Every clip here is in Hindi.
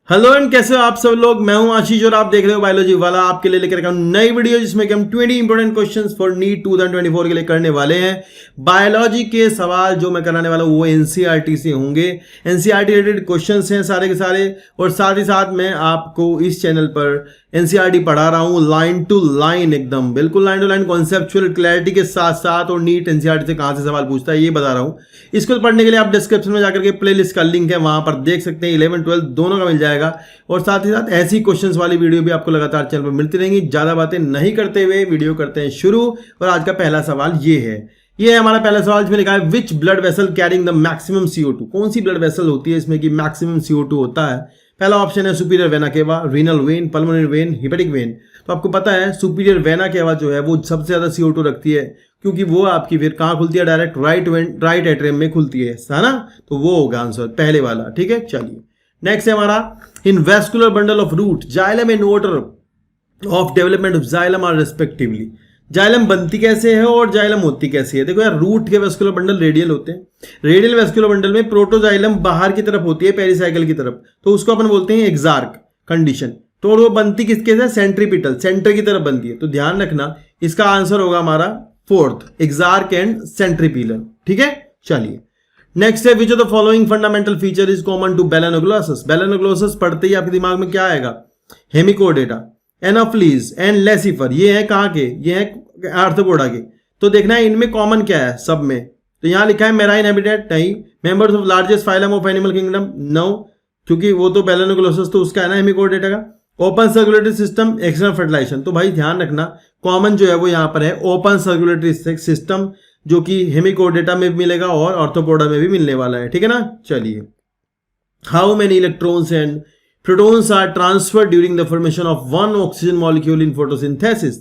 हेलो एंड कैसे हो आप सब लोग। मैं हूं आशीष और आप देख रहे हो बायोलॉजी वाला। आपके लिए लेकर नई वीडियो जिसमें कि हम 20 इंपोर्टेंट क्वेश्चंस फॉर नीट 2024 के लिए करने वाले हैं। बायोलॉजी के सवाल जो मैं कराने वाला हूं वो एनसीईआरटी से होंगे। एनसीईआरटी रिलेटेड क्वेश्चंस हैं सारे के सारे, और साथ ही साथ मैं आपको इस चैनल पर एनसीईआरटी पढ़ा रहा हूं लाइन टू लाइन, एकदम बिल्कुल line to line conceptual clarity के साथ साथ। और नीट एनसीईआरटी से कहां से सवाल पूछता है ये बता रहा हूं। इसको पढ़ने के लिए आप डिस्क्रिप्शन में जाकर के प्लेलिस्ट का लिंक है वहां पर देख सकते हैं। 11 12 दोनों का मिल जाएगा। और साथ ही साथ ऐसी क्वेश्चंस वाली वीडियो भी आपको लगातार चैनल पर मिलती रहेंगी। ज्यादा बातें नहीं करते हुए वीडियो करते हैं शुरू। और आज का पहला सवाल ये है हमारा पहला सवाल जिसमें लिखा है which blood vessel carrying the maximum CO2। कौन सी ब्लड वेसल होती है इसमें कि मैक्सिमम CO2 होता है। पहला ऑप्शन है superior vena cava, renal vein, pulmonary vein, hepatic when. तो आपको पता है सुपीरियर वेना केवा जो है वो सबसे ज्यादा CO2 रखती है, क्योंकि वो आपकी फिर कहां खुलती है, डायरेक्ट राइट एट्रियम में खुलती है ना। तो वो होगा आंसर पहले वाला। ठीक है, चलिए नेक्स्ट है हमारा in vascular bundle of root xylem and order of development of xylem are respectively. Xylem बनती कैसे है और जाइलम होती कैसे है। देखो यार, रूट के वेस्कुलर बंडल रेडियल होते हैं। रेडियल वेस्कुलर बंडल में प्रोटोजाइलम बाहर की तरफ होती है, पेरिसाइकिल की तरफ, तो उसको अपन बोलते हैं एक्सार्क कंडीशन। तो वो बनती किसके से, सेंट्रीपिटल, सेंटर की तरफ बनती है। तो ध्यान रखना इसका आंसर होगा हमारा फोर्थ, एक्सार्क एंड सेंट्रीपिटल। ठीक है, चलिए नेक्स्ट है which of the following fundamental feature is common to balanoglossus. Balanoglossus पढ़ते ही आपके दिमाग में क्या आएगा, हेमिकोडेटा, एनाफ्लीज एंड लेसिफर। ये है कहाँ के, ये है आर्थ्रोपोडा के। तो देखना है इनमें कॉमन क्या है सब में। तो यहां लिखा है मेराइन हैबिटेट, नहीं। Members of largest phylum of animal kingdom, no, क्योंकि वो तो बेलेनोग्लोसस तो उसका है ना हेमिकोडेटा का। Open circulatory system, external fertilisation. तो भाई ध्यान रखना कॉमन जो है वो यहां पर है ओपन सर्कुलेटरी सिस्टम, जो कि हेमिकोडेटा में भी मिलेगा और ऑर्थोपोडा में भी मिलने वाला है। ठीक है ना, चलिए how many electrons and protons are transferred during the formation of one oxygen molecule in photosynthesis.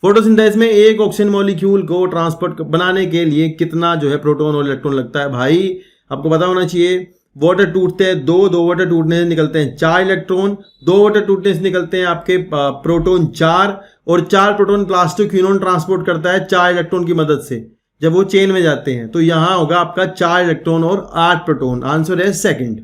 Photosynthesis में एक ऑक्सीजन मॉलिक्यूल को ट्रांसपोर्ट बनाने के लिए कितना जो है प्रोटॉन और इलेक्ट्रॉन लगता है। भाई आपको पता होना चाहिए, वाटर टूटते हैं दो वाटर टूटने से निकलते हैं 4 इलेक्ट्रॉन, 2 वाटर टूटने से निकलते हैं आपके प्रोटॉन 4, और 4 प्रोटॉन प्लास्टोक्विनोन ट्रांसपोर्ट करता है 4 इलेक्ट्रॉन की मदद से जब वो चेन में जाते हैं। तो यहां होगा आपका 4 इलेक्ट्रॉन और 8 प्रोटॉन। आंसर है सेकंड।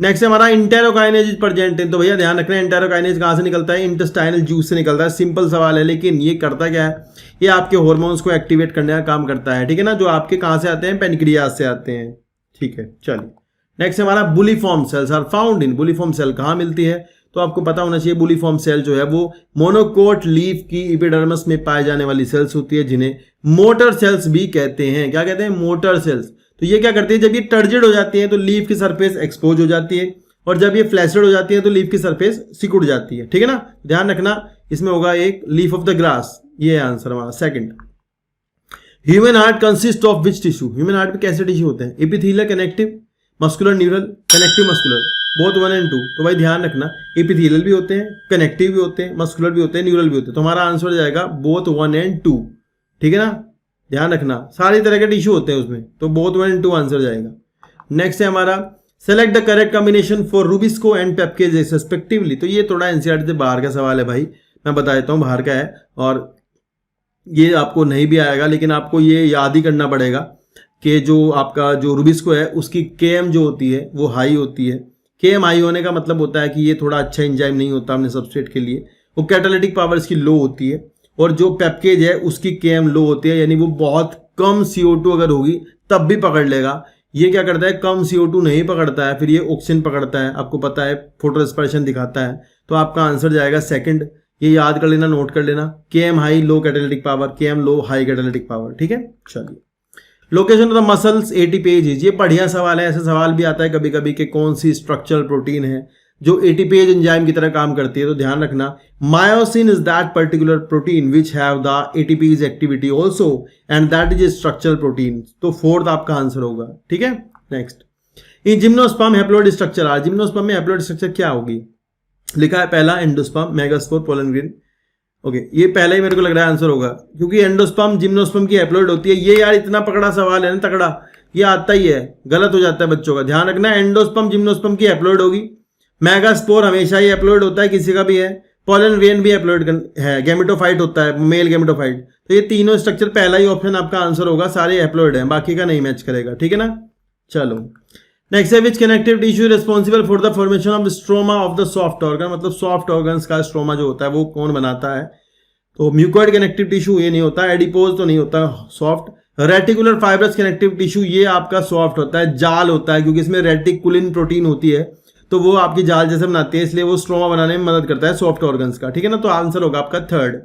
नेक्स्ट हमारा इंटेरोकाइनेज इज प्रेजेंट इन। तो भैया ध्यान रखना है इंटेरोकाइनेज कहां से निकलता है, इंटेस्टाइनल जूस से निकलता है। सिंपल सवाल है, लेकिन ये करता क्या है, ये आपके हार्मोन्स को एक्टिवेट करने का काम करता है। ठीक है ना, जो आपके कहां से आते हैं, पेनक्रियाज से आते हैं। ठीक है, चलिए नेक्स्ट हमारा bulliform cells are found in. Bulliform cell कहां मिलती है, तो आपको पता होना चाहिए बुलीफॉर्म सेल जो है वो मोनोकोट लीफ की एपिडर्मिस में पाए जाने वाली सेल्स होती है, जिन्हें मोटर सेल्स भी कहते हैं। क्या कहते हैं, मोटर सेल्स। तो ये क्या करती है, जब ये टर्जिड हो जाती है तो लीफ की सरफेस एक्सपोज हो जाती है, और जब ये फ्लैसिड हो जाती है तो लीफ की सरफेस सिकुड़ जाती है। ठीक है ना, ध्यान रखना इसमें होगा एक लीफ ऑफ द ग्रास। ये आंसर हमारा second. Human heart consist of which tissue. Human heart में कैसे टिश्यू होते हैं, epithelial, connective, muscular, neural, connective muscular, both 1 and 2। तो भाई ध्यान रखना एपिथेलियल भी होते हैं, कनेक्टिव भी होते हैं, मस्कुलर भी होते हैं, न्यूरल भी होते हैं। तो हमारा आंसर हो जाएगा बोथ 1 and 2। ठीक है ना, ध्यान रखना सारी तरह के टिश्यू होते हैं उसमें, तो बोथ 1 and 2 आंसर जाएगा। नेक्स्ट है हमारा select the correct combination for RuBisCO and PEPcase respectively. तो ये थोड़ा एनसीईआरटी से बाहर का सवाल है भाई, मैं बता देता हूँ बाहर का है, और ये आपको नहीं भी आएगा, लेकिन आपको ये याद ही करना पड़ेगा कि जो आपका जो रूबिस्को है उसकी KM जो होती है वो हाई होती है। KM हाई होने का मतलब होता है कि ये थोड़ा अच्छा एंजाइम नहीं होता अपने सबस्ट्रेट के लिए। वो कैटालिटिक पावर इसकी लो होती है, और जो पेप्केज है उसकी KM लो होती है, यानी वो बहुत कम CO2 अगर होगी तब भी पकड़ लेगा। ये क्या करता है, कम CO2 नहीं पकड़ता है, फिर ये ऑक्सीजन पकड़ता है। आपको पता है फोटो रेस्पिरेशन दिखाता है। तो आपका आंसर जाएगा सेकंड। ये याद कर लेना, नोट कर लेना, KM high low catalytic power, KM लो हाई कैटालिटिक पावर। ठीक है, चलिए location of the muscles ATPase. ये बढ़िया सवाल है, ऐसा सवाल भी आता है कभी कभी कि कौन सी स्ट्रक्चरल प्रोटीन है जो एटीपेज एंजाइम की तरह काम करती है। तो ध्यान रखना myosin is that particular protein which have the ATPase activity also and that is a structural protein. तो फोर्थ आपका आंसर होगा। ठीक है, next in gymnosperm haploid structure are. Gymnosperm में हैप्लॉइड स्ट्रक्चर क्या होगी, लिखा है पहला endosperm, megaspore, pollen grain. Okay, ये पहले ही मेरे को लग रहा है आंसर होगा, क्योंकि एंडोस्पर्म जिम्नोस्पर्म की हैप्लॉइड होती है। ये यार इतना पकड़ा सवाल है ना, तगड़ा, ये आता ही है, गलत हो जाता है बच्चों का। ध्यान रखना एंडोस्पर्म जिम्नोस्पर्म की हैप्लॉइड होगी, मेगास्पोर हमेशा ही हैप्लॉइड होता है, किसी का भी है, पोलन ग्रेन भी हैप्लॉइड है, गैमेटोफाइट होता है, मेल गैमेटोफाइट। तो ये तीनों स्ट्रक्चर पहला ही ऑप्शन आपका आंसर होगा, सारे हैप्लॉइड है, बाकी का नहीं मैच करेगा। ठीक है ना, चलो नेक्स्ट है which connective tissue responsible for the formation of stroma of the soft organ, मतलब सॉफ्ट ऑर्गन्स का स्ट्रोमा जो होता है वो कौन बनाता है? तो म्यूकॉइड कनेक्टिव टिश्यू ये नहीं होता, एडिपोज तो नहीं होता soft. Reticular fibrous connective tissue ये आपका सॉफ्ट होता है, जाल होता है, क्योंकि इसमें रेटिकुलिन प्रोटीन होती है तो वो आपकी जाल जैसे बनाती है, इसलिए वो स्ट्रोमा बनाने में मदद करता है सॉफ्ट ऑर्गन्स का, ठीक है ना। तो आंसर होगा आपका थर्ड।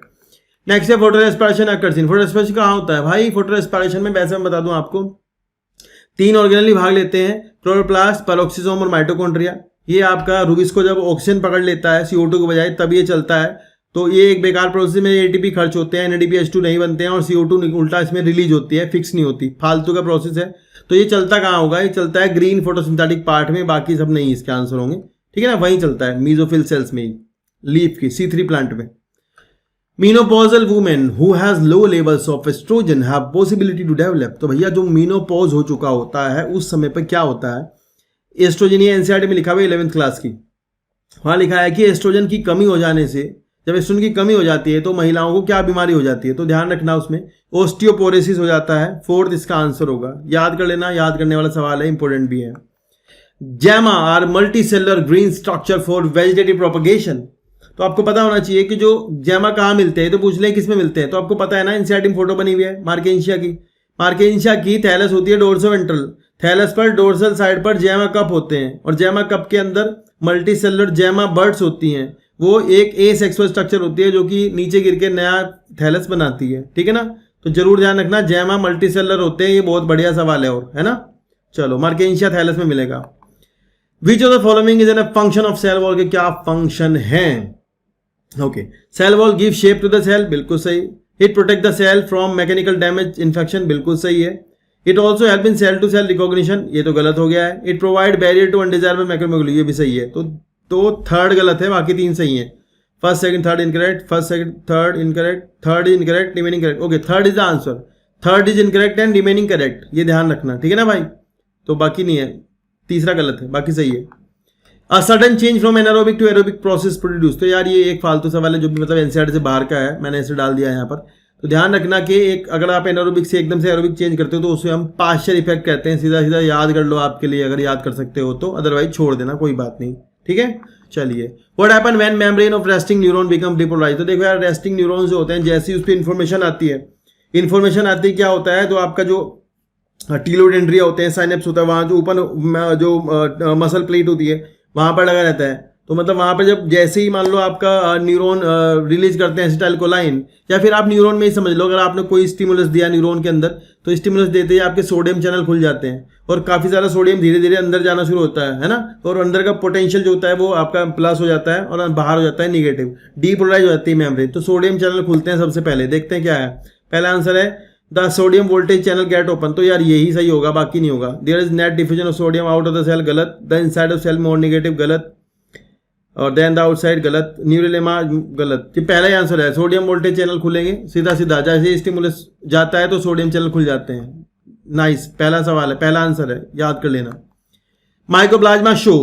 नेक्स्ट है photo respiration occurs in. Photo respiration कहाँ होता है भाई? फोटो रेस्पिरेशन में वैसे मैं बता दूं आपको 3 ऑर्गेनली भाग लेते हैं, क्लोरोप्लास्ट, पेरोक्सिसोम और माइटोकॉन्ड्रिया। ये आपका रूबिस को जब ऑक्सीजन पकड़ लेता है CO2 के बजाय तब ये चलता है, तो ये एक बेकार प्रोसेस में ATP खर्च होते हैं, NADPH2 नहीं बनते हैं और CO2 उल्टा इसमें रिलीज होती है, फिक्स नहीं होती, फालतू का प्रोसेस है। तो ये चलता कहाँ होगा? ये चलता है ग्रीन फोटोसिंथेटिक पार्ट में, बाकी सब नहीं इसके आंसर होंगे, ठीक है ना। वहीं चलता है मीजोफिल सेल्स में ही, लीफ की C3 प्लांट में। Menopausal women who has low levels of estrogen have possibility to develop. तो भैया जो मीनोपॉज हो चुका होता है उस समय पर क्या होता है? एस्ट्रोजन, ये NCERT में लिखा हुआ है 11th क्लास की, वहां लिखा है कि एस्ट्रोजन की कमी हो जाने से, जब एस्ट्रोजन की कमी हो जाती है तो महिलाओं को क्या बीमारी हो जाती है? तो ध्यान रखना उसमें ओस्टियोपोरोसिस हो जाता है। फोर्थ इसका आंसर होगा, याद कर लेना, याद करने वाला सवाल है, इंपॉर्टेंट भी है। Gemmae are multicellular green structure for vegetative propagation. तो आपको पता होना चाहिए कि जो जैमा कहाँ मिलते हैं, तो पूछ लें किस में मिलते हैं, तो आपको पता है ना, NCERT में फोटो बनी हुई है मार्केंशिया की। मार्केंशिया की थैलस होती है डोर्सोवेंट्रल, थैलस पर डोर्सल साइड पर जैमा कप होते हैं और जैमा कप के अंदर मल्टीसेलुलर जैमा बर्ड्स होती हैं। वो एक एसेक्सुअल स्ट्रक्चर होती है जो कि नीचे गिर के नया थैलस बनाती है, ठीक है ना। तो जरूर ध्यान रखना, जैमा मल्टीसेलुलर होते हैं, ये बहुत बढ़िया सवाल है, और है ना। चलो, मार्केंशिया थैलस में मिलेगा। Which of the following is an function of cell wall, के क्या फंक्शन है? Okay, cell wall give shape to the cell, बिल्कुल सही। It protect the cell from mechanical damage, infection, बिल्कुल सही है। It also help in cell to cell recognition, ये तो गलत हो गया है। It provide barrier to undesirable macromolecule, ये भी सही है। तो थर्ड गलत है, बाकी 3 सही है। First second third incorrect, first second third incorrect, third is incorrect, remaining correct. Okay, third is the answer, third is incorrect and remaining correct, ये ध्यान रखना, ठीक है ना भाई। तो बाकी नहीं है, तीसरा गलत है, बाकी सही है। A sudden change from anaerobic to aerobic process produce. तो यार ये एक फालतू सवाल है जो भी मतलब NCERT से बाहर का है, मैंने इसे डाल दिया है यहाँ पर। तो ध्यान रखना कि एक अगर आप एनारोबिक से एकदम से एरोबिक चेंज करते हो तो उसे हम पार्शियल इफेक्ट कहते हैं। सीधा सीधा याद कर लो आपके लिए, अगर याद कर सकते हो तो, अदरवाइज छोड़ देना, कोई बात नहीं, ठीक है। चलिए, what happen when membrane of resting neuron become depolarised. तो देखो यार, रेस्टिंग न्यूरॉन्स जो होते हैं, जैसे ही उस पर इन्फॉर्मेशन आती है, क्या होता है, तो आपका जो टीलोडेंड्रिया होते हैं, साइनेप्स होता है, वहाँ जो ऊपर जो मसल प्लेट होती है वहाँ पर लगा रहता है। तो मतलब वहाँ पर जब जैसे ही मान लो आपका न्यूरॉन रिलीज करते हैं एसिटाइलकोलाइन, या फिर आप न्यूरॉन में ही समझ लो, अगर आपने कोई स्टिमुलस दिया न्यूरॉन के अंदर, तो स्टिमुलस देते ही आपके सोडियम चैनल खुल जाते हैं और काफ़ी सारा सोडियम धीरे धीरे अंदर जाना शुरू होता है ना। और अंदर का पोटेंशियल जो होता है वो आपका प्लस हो जाता है और बाहर हो जाता है निगेटिव, डीपोलराइज हो जाती है मेम्ब्रेन। तो सोडियम चैनल खुलते हैं सबसे पहले, देखते हैं क्या है। पहला आंसर है the sodium voltage channel gate open. तो यार यही सही होगा, बाकी नहीं होगा। There is net diffusion of sodium out of the cell, गलत। The inside of cell more negative, गलत। और देन द आउटसाइड, गलत। न्यूरोलेमा, गलत। ये पहला ही आंसर है, सोडियम वोल्टेज चैनल खुलेंगे सीधा सीधा, जैसे स्टिमुलस जाता है तो सोडियम चैनल खुल जाते हैं। नाइस, पहला सवाल है, पहला आंसर है, याद कर लेना। Mycoplasma show,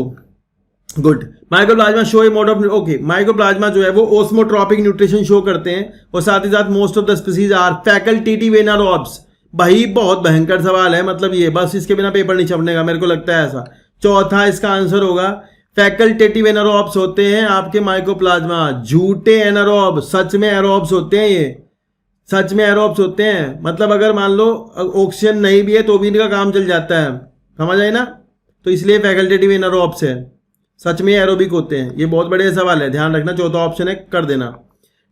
good. Mycoplasma show A mode of, okay, mycoplasma जो है वो ओस्मोट्रॉपिक न्यूट्रिशन शो करते हैं और साथ ही साथ most of the species are facultative anaerobes. भाई बहुत भयंकर सवाल है, मतलब ये बस इसके बिना पेपर नहीं छपने का, मेरे को लगता है ऐसा। चौथा इसका आंसर होगा फैकल्टेटिव एनारोब्स होते हैं आपके माइकोप्लाज्मा, झूठे एनारोब, सच में एरोब्स होते हैं, ये सच में एरोब्स होते हैं। मतलब अगर मान लो ऑक्सीजन नहीं भी है तो भी इनका काम चल जाता है, समझ आए ना। तो इसलिए फैकल्टेटिव एनारोब्स है, सच में एरोबिक होते हैं। ये बहुत बढ़िया सवाल है, ध्यान रखना, चौथा ऑप्शन है, कर देना।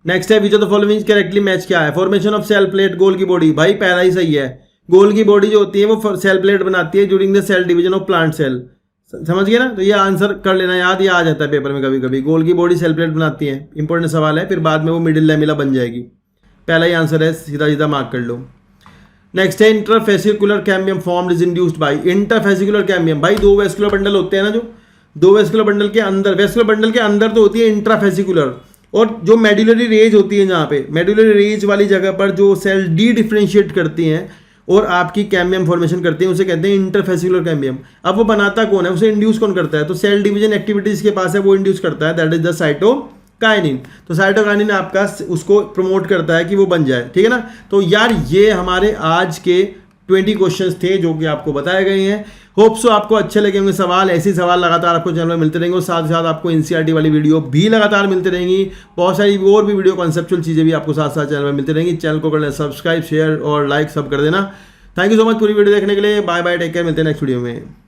नेक्स्ट है which of the following correctly match, क्या है? फॉर्मेशन ऑफ सेल प्लेट, गोल की बॉडी। भाई पहला ही सही है, गोल की बॉडी जो होती है वो सेल प्लेट बनाती है during the cell division of plant cell, समझ गए ना। तो ये आंसर कर लेना याद, ये आ जाता है पेपर में कभी कभी। गोल की बॉडी सेल प्लेट बनाती है, इंपॉर्टेंट सवाल है, फिर बाद में वो मिडिल लैमेला बन जाएगी। पहला ही आंसर है, सीधा सीधा मार्क कर लो। नेक्स्ट है interfascicular cambium formed is induced by. Interfascicular cambium, भाई दो वेस्कुलर बंडल होते हैं ना, जो दो वेस्कुलर बंडल के अंदर, वेस्कुलर बंडल के अंदर तो होती है इंट्राफेसिकुलर, और जो मेडुलरी रेज होती है, जहाँ पे मेडुलरी रेज वाली जगह पर जो सेल डी डिफ्रेंशिएट करती हैं और आपकी कैम्बियम फॉर्मेशन करती है, उसे कहते हैं इंटरफेसिकुलर कैम्बियम। अब वो बनाता कौन है, उसे इंड्यूस कौन करता है? तो सेल डिवीजन एक्टिविटीज के पास है, वो इंड्यूस करता है, दैट इज द साइटोकाइनिन। तो साइटोकाइनिन आपका उसको प्रमोट करता है कि वो बन जाए, ठीक है ना। तो यार ये हमारे आज के 20 क्वेश्चंस थे जो कि आपको बताए गए हैं। होप सो आपको अच्छे लगे होंगे सवाल। ऐसे ही सवाल लगातार आपको चैनल में मिलते रहेंगे और साथ ही साथ आपको एनसीईआरटी वाली वीडियो भी लगातार मिलती रहेंगी। बहुत सारी और भी वीडियो कॉन्सेप्चुअल चीज़ें भी आपको साथ साथ चैनल में मिलती रहेंगी। चैनल को कर लेना सब्सक्राइब, शेयर और लाइक सब कर देना। थैंक यू सो मच पूरी वीडियो देखने के लिए। बाय बाय, टेक केयर, मिलते हैं नेक्स्ट वीडियो में।